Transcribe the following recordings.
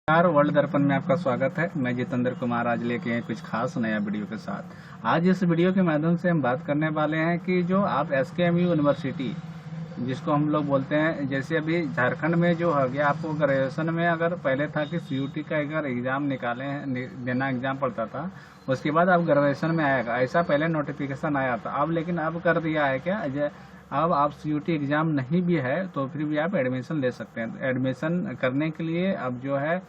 नमस्कार, वर्ल्ड दर्पण में आपका स्वागत है। मैं जितेंद्र कुमार आज लेके आए कुछ खास नया वीडियो के साथ। आज इस वीडियो के माध्यम से हम बात करने वाले हैं कि जो आप एसकेएमयू यूनिवर्सिटी जिसको हम लोग बोलते हैं, जैसे अभी झारखंड में जो हो गया, आपको ग्रेजुएशन में अगर पहले था कि सीयूटी का अगर एग्जाम देना एग्जाम पड़ता था, उसके बाद आप ग्रेजुएशन में आएगा, ऐसा पहले नोटिफिकेशन आया था। अब लेकिन अब कर दिया है क्या, अब आप सीयूटी एग्जाम नहीं भी है तो फिर भी आप एडमिशन ले सकते हैं। एडमिशन करने के लिए अब जो है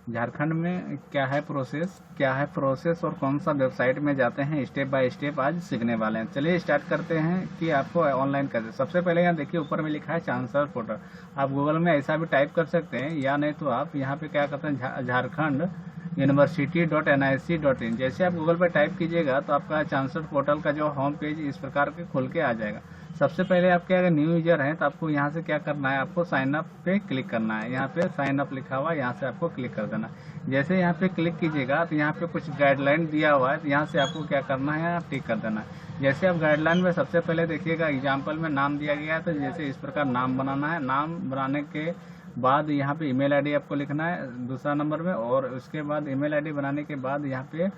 झारखंड में क्या है प्रोसेस और कौन सा वेबसाइट में जाते हैं, स्टेप बाय स्टेप आज सीखने वाले हैं। चलिए स्टार्ट करते हैं कि आपको ऑनलाइन कैसे। सबसे पहले यहाँ देखिए, ऊपर में लिखा है चांसलर पोर्टल। आप गूगल में ऐसा भी टाइप कर सकते हैं, या नहीं तो आप यहाँ पे क्या करते हैं, झारखंड university.nic.in जैसे आप गूगल पर टाइप कीजिएगा तो आपका चांसलर पोर्टल का जो होम पेज इस प्रकार के खुल के आ जाएगा। सबसे पहले आप क्या, अगर न्यू यूजर हैं तो आपको यहाँ से क्या करना है, आपको साइन अप पे क्लिक करना है। यहाँ पे साइन अप लिखा हुआ है, यहाँ से आपको क्लिक कर देना है। जैसे यहाँ पे क्लिक कीजिएगा तो यहाँ पे कुछ गाइडलाइन दिया हुआ है, तो यहाँ से आपको क्या करना है, आप टिक कर देना है। जैसे आप गाइडलाइन में सबसे पहले देखिएगा एग्जाम्पल में नाम दिया गया है, तो जैसे इस प्रकार नाम बनाना है। नाम बनाने के बाद यहाँ पे ईमेल आईडी आपको लिखना है दूसरा नंबर में, और उसके बाद ईमेल आईडी बनाने के बाद यहाँ पे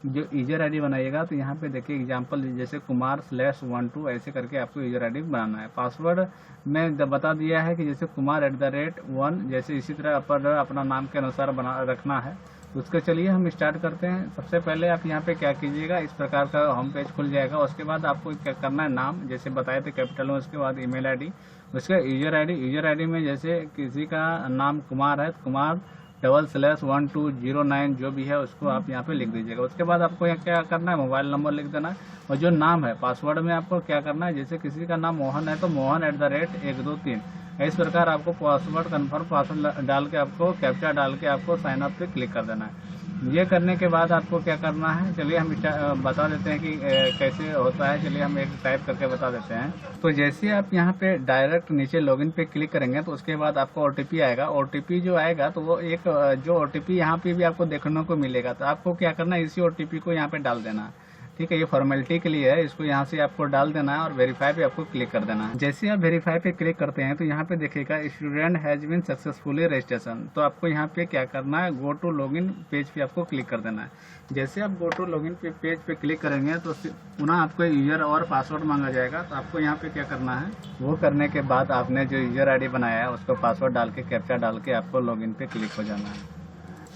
जो यूजर आईडी बनाइएगा तो यहाँ पे देखिए एग्जांपल जैसे कुमार/12 ऐसे करके आपको यूजर आईडी बनाना है। पासवर्ड में बता दिया है कि जैसे कुमार@1, जैसे इसी तरह अपना नाम के अनुसार बना रखना है। उसके चलिए हम स्टार्ट करते हैं। सबसे पहले आप यहाँ पे क्या कीजिएगा, इस प्रकार का होम पेज खुल जाएगा। उसके बाद आपको क्या करना है, नाम जैसे बताए थे कैपिटल में, उसके बाद ईमेल आईडी, उसके यूजर आईडी में जैसे किसी का नाम कुमार है, कुमार /1209 जो भी है उसको आप यहाँ पे लिख दीजिएगा। उसके बाद आपको यहाँ क्या करना है, मोबाइल नंबर लिख देना है। और जो नाम है पासवर्ड में आपको क्या करना है, जैसे किसी का नाम मोहन है तो मोहन@123 इस प्रकार आपको पासवर्ड कन्फर्म पासवर्ड डाल के, आपको कैप्चा डाल के आपको साइन अप पे क्लिक कर देना है। ये करने के बाद आपको क्या करना है, चलिए हम बता देते हैं कि कैसे होता है। चलिए हम एक टाइप करके बता देते हैं। तो जैसे आप यहाँ पे डायरेक्ट नीचे लॉगिन पे क्लिक करेंगे तो उसके बाद आपको ओटीपी आएगा। ओटीपी जो आएगा तो वो एक जो ओटीपी यहाँ पे भी आपको देखने को मिलेगा, तो आपको क्या करना है, इसी ओटीपी को यहाँ पे डाल देना है। ठीक है, ये फॉर्मेलिटी के लिए है, इसको यहाँ से आपको डाल देना है और वेरीफाई पे आपको क्लिक कर देना है। जैसे आप वेरीफाई पे क्लिक करते हैं तो यहाँ पे देखिएगा student has been successfully registration, तो आपको यहाँ पे क्या करना है, गो टू लॉगिन पेज पे आपको क्लिक कर देना है। जैसे आप गो टू लॉगिन पेज पे क्लिक करेंगे तो पुनः आपको यूजर और पासवर्ड मांगा जाएगा, तो आपको यहाँ पे क्या करना है, वो करने के बाद आपने जो यूजर आई डी बनाया है उसको पासवर्ड डाल के कैप्चा डाल के आपको लॉगिन पे क्लिक हो जाना है।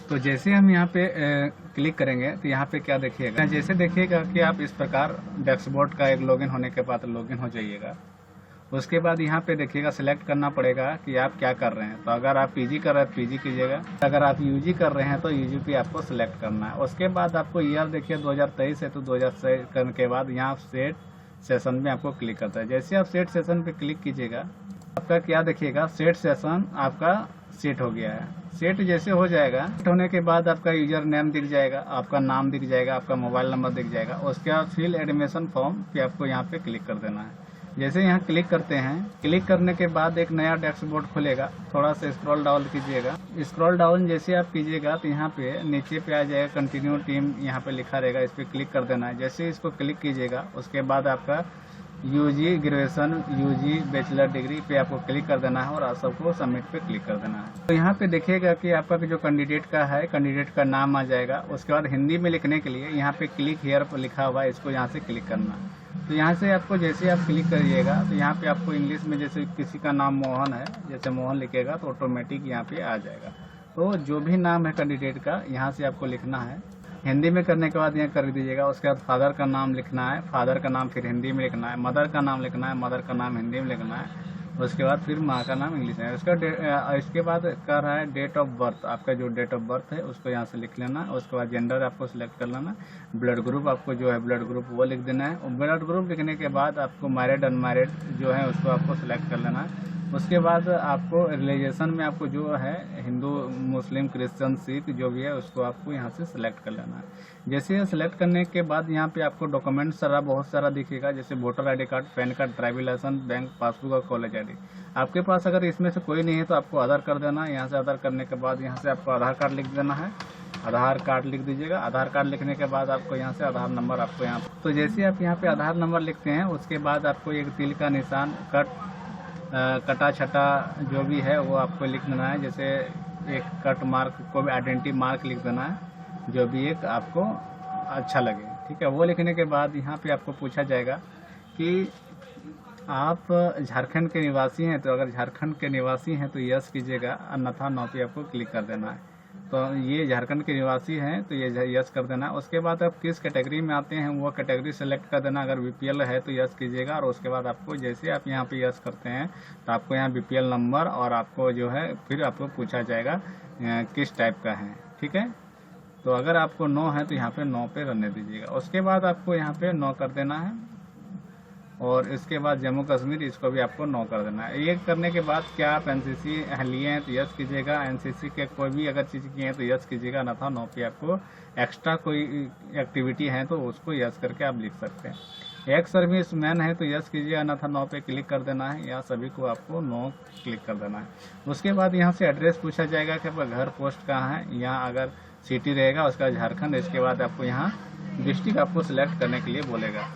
तो जैसे हम यहाँ पे क्लिक करेंगे तो यहाँ पे क्या देखिएगा, जैसे देखिएगा कि आप इस प्रकार डैशबोर्ड का एक लॉगिन होने के बाद लॉगिन हो जाइएगा। उसके बाद यहाँ पे देखिएगा सिलेक्ट करना पड़ेगा कि आप क्या कर रहे हैं। तो अगर आप पीजी कर रहे हैं तो पीजी कीजिएगा, अगर आप यूजी कर रहे हैं तो यूजी पे आपको सिलेक्ट करना है। उसके बाद आपको ईयर देखिए 2023 है तो 2023 करने के बाद यहाँ सेट सेशन में आपको क्लिक करता है। जैसे आप सेट सेशन पे क्लिक कीजिएगा, आपका क्या देखिएगा, सेट सेशन आपका सेट हो गया है। सेट जैसे हो जाएगा, सेट होने के बाद आपका यूजर नेम दिख जाएगा, आपका नाम दिख जाएगा, आपका मोबाइल नंबर दिख जाएगा। उसके बाद फिल एडमिशन फॉर्म पे आपको यहाँ पे क्लिक कर देना है। जैसे यहाँ क्लिक करते हैं, क्लिक करने के बाद एक नया डैशबोर्ड खुलेगा। थोड़ा सा स्क्रॉल डाउन कीजिएगा। स्क्रॉल डाउन जैसे आप कीजिएगा तो यहाँ पे नीचे पे आ जाएगा कंटिन्यू टीम, यहाँ पे लिखा रहेगा, इस पर क्लिक कर देना है। जैसे इसको क्लिक कीजिएगा उसके बाद आपका UG graduation, UG bachelor degree पे आपको क्लिक कर देना है और आप सबको सबमिट पे क्लिक कर देना है। तो यहाँ पे देखिएगा कि आपका जो कैंडिडेट का है, कैंडिडेट का नाम आ जाएगा। उसके बाद हिंदी में लिखने के लिए यहाँ पे क्लिक हियर पर लिखा हुआ है, इसको यहाँ से क्लिक करना है। तो यहाँ से आपको जैसे आप क्लिक करिएगा तो यहाँ पे आपको इंग्लिश में जैसे किसी का नाम मोहन है, जैसे मोहन लिखेगा तो ऑटोमेटिक यहाँ पे आ जाएगा। तो जो भी नाम है कैंडिडेट का यहाँ से आपको लिखना है। हिंदी में करने के बाद यहाँ कर दीजिएगा। उसके बाद फादर का नाम लिखना है, फादर का नाम फिर हिंदी में लिखना है। मदर का नाम लिखना है, मदर का नाम हिंदी में लिखना है। उसके बाद फिर माँ का नाम इंग्लिश में। इसके बाद कर रहा है डेट ऑफ बर्थ, आपका जो डेट ऑफ बर्थ है उसको यहाँ से लिख लेना। उसके बाद जेंडर आपको सिलेक्ट कर लेना। ब्लड ग्रुप आपको जो है ब्लड ग्रुप वो लिख देना है। ब्लड ग्रुप लिखने के बाद आपको मैरिड अनमैरिड जो है उसको आपको सिलेक्ट कर लेना है। उसके बाद आपको रिलीजियन में आपको जो है हिंदू, मुस्लिम, क्रिश्चियन, सिख जो भी है उसको आपको यहाँ से सिलेक्ट कर लेना है। जैसे सिलेक्ट करने के बाद यहाँ पे आपको डॉक्यूमेंट बहुत सारा दिखेगा, जैसे voter ID card, PAN card, driving licence, bank passbook और कॉलेज आईडी। आपके पास अगर इसमें से कोई नहीं है तो आपको आधार कर देना है। यहाँ से आधार करने के बाद यहाँ से आपको आधार कार्ड लिख देना है, आधार कार्ड लिख दीजिएगा। आधार कार्ड लिखने के बाद आपको यहाँ से आधार नंबर आपको यहाँ, तो जैसे आप यहाँ पे आधार नंबर लिखते हैं उसके बाद आपको एक तिल का निशान, कटा छटा जो भी है वो आपको लिख देना है। जैसे एक कट मार्क को भी आइडेंटिटी मार्क लिख देना है, जो भी एक आपको अच्छा लगे। ठीक है, वो लिखने के बाद यहाँ पे आपको पूछा जाएगा कि आप झारखंड के निवासी हैं, तो अगर झारखंड के निवासी हैं तो यस कीजिएगा, अन्यथा नो पे आपको क्लिक कर देना है। तो ये झारखंड के निवासी हैं तो ये यस कर देना। उसके बाद आप किस कैटेगरी में आते हैं वो कैटेगरी सेलेक्ट कर देना। अगर बीपीएल है तो यस कीजिएगा, और उसके बाद आपको जैसे आप यहाँ पे यस करते हैं तो आपको यहाँ बीपीएल नंबर और आपको जो है फिर आपको पूछा जाएगा किस टाइप का है। ठीक है, तो अगर आपको नो है तो यहाँ पे नो पे रहने दीजिएगा। उसके बाद आपको यहाँ पे नो कर देना है, और इसके बाद जम्मू कश्मीर इसको भी आपको नो कर देना है। ये करने के बाद क्या आप एनसीसी लिए हैं तो यस कीजिएगा, एनसीसी के कोई भी अगर चीज़ किए हैं तो यस कीजिएगा, ना था नो पे आपको एक्स्ट्रा कोई एक्टिविटी है तो उसको यस करके आप लिख सकते हैं। एक्स सर्विस मैन है तो यस कीजिएगा, ना था नो पे क्लिक कर देना है, या सभी को आपको नो क्लिक कर देना है। उसके बाद यहाँ से एड्रेस पूछा जाएगा कि आपका घर पोस्ट कहाँ है। यहाँ अगर सिटी रहेगा उसका झारखंड, इसके बाद आपको यहाँ डिस्ट्रिक्ट आपको सिलेक्ट करने के लिए बोलेगा।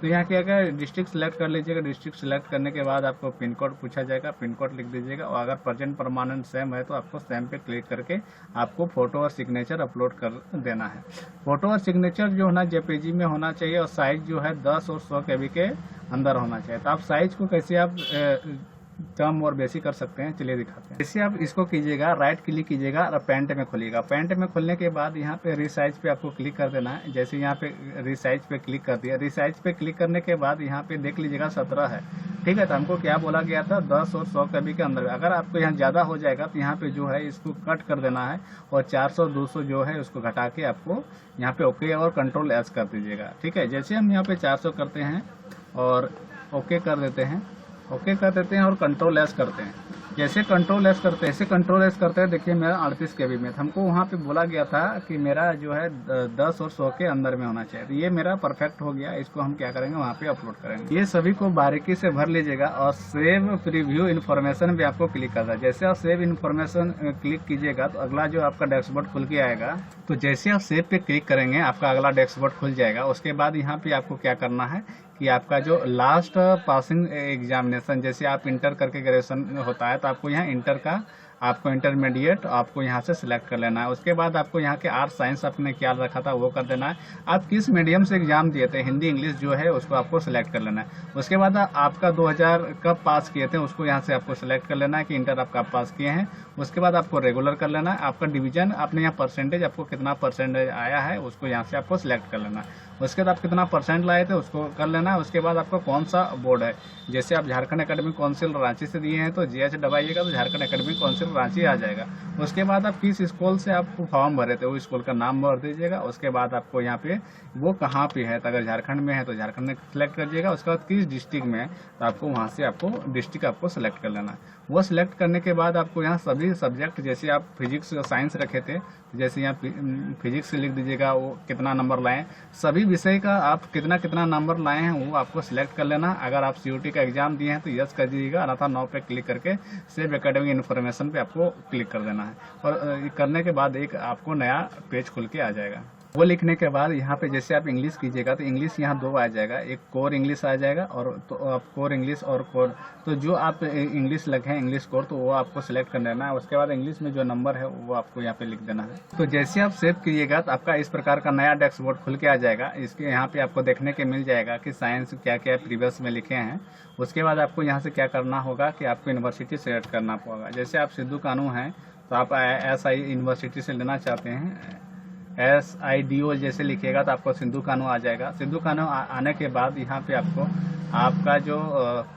तो यहाँ क्या क्या डिस्ट्रिक्ट सेलेक्ट कर लीजिएगा। डिस्ट्रिक्ट सेलेक्ट करने के बाद आपको पिन कोड पूछा जाएगा, पिन कोड लिख दीजिएगा, और अगर प्रेजेंट परमानेंट सेम है तो आपको सेम पे क्लिक करके आपको फोटो और सिग्नेचर अपलोड कर देना है। फोटो और सिग्नेचर जो होना जेपीजी में होना चाहिए, और साइज जो है 10 और 100 KB के अंदर होना चाहिए। तो आप साइज को कैसे आप कम और बेसी कर सकते हैं, चलिए दिखाते हैं। जैसे आप इसको कीजिएगा, राइट क्लिक कीजिएगा और पेंट में खोलिएगा। पेंट में खोलने के बाद यहाँ पे रीसाइज पे आपको क्लिक कर देना है। जैसे यहाँ पे रीसाइज पे क्लिक कर दिया, रीसाइज पे क्लिक करने के बाद यहाँ पे देख लीजिएगा 17 है। ठीक है, तो हमको क्या बोला गया था 10 और 100 KB के अंदर। अगर आपको यहाँ ज़्यादा हो जाएगा तो यहाँ पे जो है इसको कट कर देना है, और 400 200 जो है उसको घटा के आपको यहाँ पे ओके और कंट्रोल एस कर दीजिएगा। ठीक है, जैसे हम यहाँ पे 400 करते हैं और ओके कर देते हैं, ओके कर देते हैं और कंट्रोल एस करते हैं। जैसे कंट्रोल एस करते हैं, ऐसे कंट्रोल एस करते हैं, देखिए मेरा 38 KB में। हमको वहाँ पे बोला गया था कि मेरा जो है 10 और 100 के अंदर में होना चाहिए। तो ये मेरा परफेक्ट हो गया। इसको हम क्या करेंगे, वहाँ पे अपलोड करेंगे। ये सभी को बारीकी से भर लीजिएगा, और सेव प्रीव्यू इन्फॉर्मेशन भी आपको क्लिक करना है। जैसे आप सेव इन्फॉर्मेशन क्लिक कीजिएगा तो अगला जो आपका डैशबोर्ड खुल के आएगा। तो जैसे आप सेव पे क्लिक करेंगे आपका अगला डैशबोर्ड खुल जाएगा। उसके बाद यहाँ पे आपको क्या करना है कि आपका जो लास्ट पासिंग एग्जामिनेशन, जैसे आप इंटर करके ग्रेजुएशन होता है तो आपको यहाँ इंटर का आपको इंटरमीडिएट आपको यहाँ से सिलेक्ट कर लेना है। उसके बाद आपको यहाँ के आर्ट साइंस आपने क्या रखा था वो कर देना है। आप किस मीडियम से एग्जाम दिए थे, हिंदी इंग्लिश जो है उसको आपको सिलेक्ट कर लेना है। उसके बाद आपका 2000 कब पास किए थे उसको यहाँ से आपको सिलेक्ट कर लेना है कि इंटर आप कब पास किए हैं। उसके बाद आपको रेगुलर कर लेना है। आपका डिवीजन आपने यहाँ परसेंटेज आपको कितना परसेंटेज आया है उसको यहाँ से आपको सिलेक्ट कर लेना है। उसके बाद आप कितना परसेंट लाए थे उसको कर लेना है। उसके बाद आपका कौन सा बोर्ड है, जैसे आप झारखंड एकेडमिक काउंसिल रांची से दिए हैं तो जीएच दबाइएगा तो झारखंड एकेडमिक काउंसिल रांची आ जाएगा। उसके बाद आप किस स्कूल से आप फॉर्म भरे थे वो स्कूल का नाम भर दीजिएगा। उसके बाद आपको यहाँ पे वो कहाँ पे है, तो अगर झारखंड में है तो झारखंड में सिलेक्ट करिएगा। उसके बाद किस डिस्ट्रिक्ट में है तो आपको वहाँ से आपको डिस्ट्रिक्ट आपको सिलेक्ट कर लेना है। वो सिलेक्ट करने के बाद आपको यहाँ सभी सब्जेक्ट, जैसे आप फिजिक्स और साइंस रखे थे जैसे यहाँ फिजिक्स लिख दीजिएगा वो कितना नंबर लाए, सभी विषय का आप कितना कितना नंबर लाए हैं वो आपको सिलेक्ट कर लेना। अगर आप सीयूटी का एग्जाम दिए हैं तो यस कर दीजिएगा, अन्यथा नो पे क्लिक करके सेव एकेडमिक इन्फॉर्मेशन पे आपको क्लिक कर देना है। और करने के बाद एक आपको नया पेज खुल के आ जाएगा। वो लिखने के बाद यहाँ पे जैसे आप इंग्लिश कीजिएगा तो इंग्लिश यहाँ दो आ जाएगा, एक कोर इंग्लिश आ जाएगा और तो आप कोर इंग्लिश और कोर, तो जो आप इंग्लिश लिखे हैं इंग्लिश कोर तो वो आपको सिलेक्ट कर लेना है। उसके बाद इंग्लिश में जो नंबर है वो आपको यहाँ पे लिख देना है। तो जैसे आप सेव कीजिएगा तो आपका इस प्रकार का नया डैशबोर्ड खुल के आ जाएगा। इसके यहाँ पे आपको देखने के मिल जाएगा कि साइंस क्या क्या प्रीवियस में लिखे हैं। उसके बाद आपको यहाँ से क्या करना होगा कि आपको यूनिवर्सिटी सेलेक्ट करना होगा। जैसे आप सिद्धू कानू हैं तो आप SI यूनिवर्सिटी से लेना चाहते हैं, SIDO जैसे लिखिएगा तो आपको सिद्धू कानू आ जाएगा। सिद्धू कानू आने के बाद यहाँ पे आपको आपका जो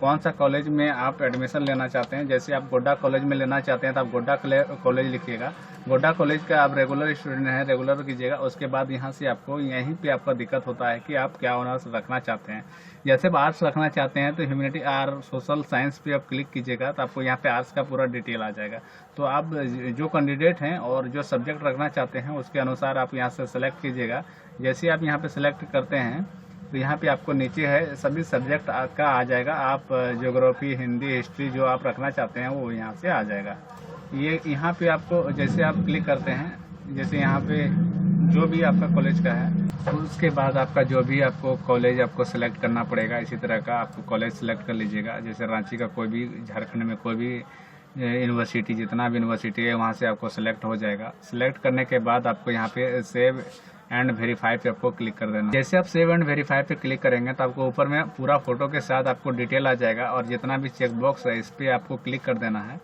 कौन सा कॉलेज में आप एडमिशन लेना चाहते हैं, जैसे आप गोड्डा कॉलेज में लेना चाहते हैं तो आप गोड्डा कॉलेज लिखिएगा। गोड्डा कॉलेज का आप रेगुलर स्टूडेंट हैं, रेगुलर कीजिएगा। उसके बाद यहाँ से आपको यहीं पे आपका दिक्कत होता है कि आप क्या ऑनर्स रखना चाहते हैं। जैसे आप आर्ट्स रखना चाहते हैं तो ह्यूमैनिटी और सोशल साइंस पे आप क्लिक कीजिएगा तो आपको यहाँ पे आर्ट्स का पूरा डिटेल आ जाएगा। तो आप जो कैंडिडेट हैं और जो सब्जेक्ट रखना चाहते हैं उसके अनुसार आप यहाँ से सेलेक्ट कीजिएगा। जैसे आप यहाँ पे सेलेक्ट करते हैं तो यहाँ पे आपको नीचे है सभी सब्जेक्ट का आ जाएगा। आप ज्योग्राफी, हिंदी, हिस्ट्री जो आप रखना चाहते हैं वो यहाँ से आ जाएगा। ये यहाँ पे आपको जैसे आप क्लिक करते हैं, जैसे यहाँ पे जो भी आपका कॉलेज का है उसके बाद आपका जो भी आपको कॉलेज आपको सेलेक्ट करना पड़ेगा। इसी तरह का आपको कॉलेज सेलेक्ट कर लीजिएगा। जैसे रांची का कोई भी, झारखंड में कोई भी यूनिवर्सिटी, जितना भी यूनिवर्सिटी है वहाँ से आपको सेलेक्ट हो जाएगा। सेलेक्ट करने के बाद आपको यहाँ पे सेव एंड वेरीफाई पे आपको क्लिक कर देना। जैसे आप सेव एंड वेरीफाई पे क्लिक करेंगे तो आपको ऊपर में पूरा फोटो के साथ आपको डिटेल आ जाएगा और जितना भी चेक बॉक्स है इस पर आपको क्लिक कर देना है।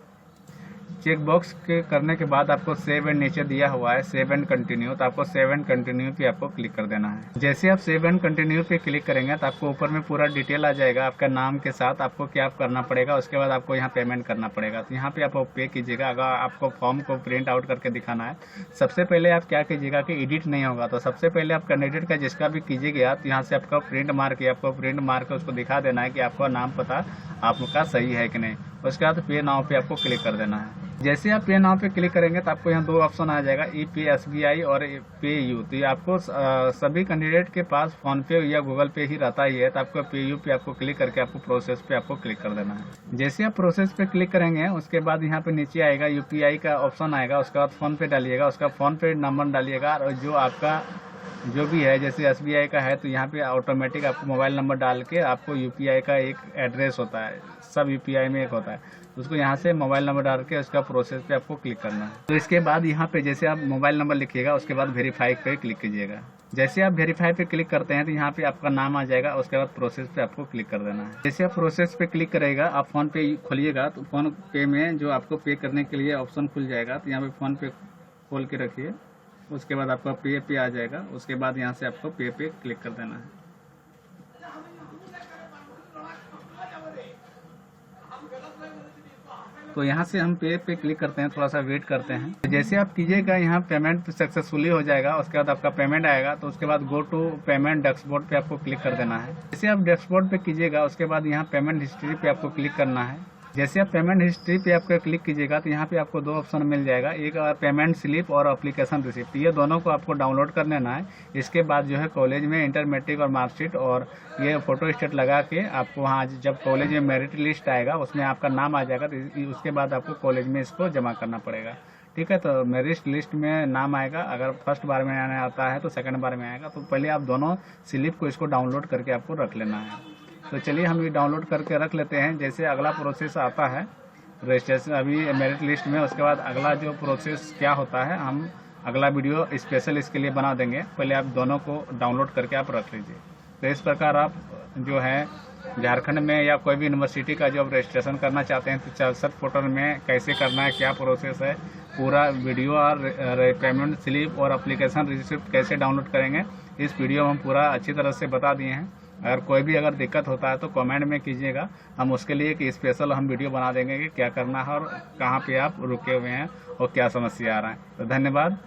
चेक बॉक्स के करने के बाद आपको सेव एंड नीचे दिया हुआ है सेव एंड कंटिन्यू, तो आपको सेव एंड कंटिन्यू पे आपको क्लिक कर देना है। जैसे आप सेव एंड कंटिन्यू पे क्लिक करेंगे तो आपको ऊपर में पूरा डिटेल आ जाएगा आपका नाम के साथ, आपको क्या करना पड़ेगा। उसके बाद आपको यहाँ पेमेंट करना पड़ेगा, तो यहाँ पे आप पे कीजिएगा। अगर आपको फॉर्म को प्रिंट आउट करके दिखाना है, सबसे पहले आप क्या कीजिएगा कि एडिट नहीं होगा, तो सबसे पहले आप कैंडिडेट का जिसका भी कीजिएगा तो यहाँ से आपका प्रिंट मार के उसको दिखा देना है कि आपका नाम पता आपका सही है कि नहीं। उसके बाद पे नाउ पे आपको क्लिक कर देना है। जैसे आप पे नाउ पे क्लिक करेंगे तो आपको यहाँ दो ऑप्शन आ जाएगा, ई पे SBI और पे यू। तो ये आपको सभी कैंडिडेट के पास फोन पे या गूगल पे ही रहता ही है, तो आपको पे यू पे आपको क्लिक करके आपको प्रोसेस पे आपको क्लिक कर देना है। जैसे आप प्रोसेस पे क्लिक करेंगे उसके बाद यहाँ पे नीचे आएगा UPI का ऑप्शन आएगा, उसके बाद फोन पे डालिएगा, उसका फोन पे नंबर डालिएगा और जो आपका जो भी है जैसे SBI का है तो यहाँ पे ऑटोमेटिक आपको मोबाइल नंबर डाल के आपको UPI का एक एड्रेस होता है, सब UPI में एक होता है, उसको यहाँ से मोबाइल नंबर डाल के उसका प्रोसेस पे आपको क्लिक करना है। तो इसके बाद यहाँ पे जैसे आप मोबाइल नंबर लिखिएगा उसके बाद वेरीफाई पे क्लिक कीजिएगा। जैसे आप वेरीफाई पे क्लिक करते हैं तो यहाँ पे आपका नाम आ जाएगा, उसके बाद प्रोसेस पे आपको क्लिक कर देना है। जैसे आप प्रोसेस पे क्लिक करेगा, आप फोन पे खोलिएगा तो फोन पे में जो आपको पे करने के लिए ऑप्शन खुल जाएगा, तो यहाँ पे फोन पे खोल के रखिए। उसके बाद आपका पे आ जाएगा, उसके बाद यहाँ से आपको पे क्लिक कर देना है। तो यहाँ से हम पे क्लिक करते हैं, थोड़ा सा वेट करते हैं। जैसे आप कीजिएगा यहाँ पेमेंट सक्सेसफुली हो जाएगा, उसके बाद आपका पेमेंट आएगा, तो उसके बाद गो टू पेमेंट डैशबोर्ड पे आपको क्लिक कर देना है। जैसे आप डैशबोर्ड पे कीजिएगा उसके बाद यहाँ पेमेंट हिस्ट्री पे आपको क्लिक करना है। जैसे आप पेमेंट हिस्ट्री पे आपको क्लिक कीजिएगा तो यहाँ पे आपको दो ऑप्शन मिल जाएगा, एक पेमेंट स्लिप और एप्लीकेशन रिसिप्ट। ये दोनों को आपको डाउनलोड कर लेना है। इसके बाद जो है कॉलेज में इंटर मैट्रिक और मार्कशीट और ये फोटो स्टेट लगा के आपको वहाँ जब कॉलेज में मेरिट लिस्ट आएगा उसमें आपका नाम आ जाएगा, तो उसके बाद आपको कॉलेज में इसको जमा करना पड़ेगा। ठीक है, तो मेरिट लिस्ट में नाम आएगा, अगर फर्स्ट बार में आने आता है तो सेकंड बार में आएगा। तो पहले आप दोनों स्लिप को इसको डाउनलोड करके आपको रख लेना है। तो चलिए हम ये डाउनलोड करके रख लेते हैं। जैसे अगला प्रोसेस आता है रजिस्ट्रेशन अभी मेरिट लिस्ट में, उसके बाद अगला जो प्रोसेस क्या होता है हम अगला वीडियो स्पेशल इसके लिए बना देंगे। पहले आप दोनों को डाउनलोड करके आप रख लीजिए। तो इस प्रकार आप जो है झारखंड में या कोई भी यूनिवर्सिटी का जो आप रजिस्ट्रेशन करना चाहते हैं तो चालसट पोर्टल में कैसे करना है, क्या प्रोसेस है, पूरा वीडियो और पेमेंट स्लिप और एप्लीकेशन रिसिप्ट कैसे डाउनलोड करेंगे, इस वीडियो में हम पूरा अच्छी तरह से बता दिए हैं। अगर कोई भी अगर दिक्कत होता है तो कमेंट में कीजिएगा, हम उसके लिए एक स्पेशल हम वीडियो बना देंगे कि क्या करना है और कहाँ पे आप रुके हुए हैं और क्या समस्या आ रहा है। तो धन्यवाद।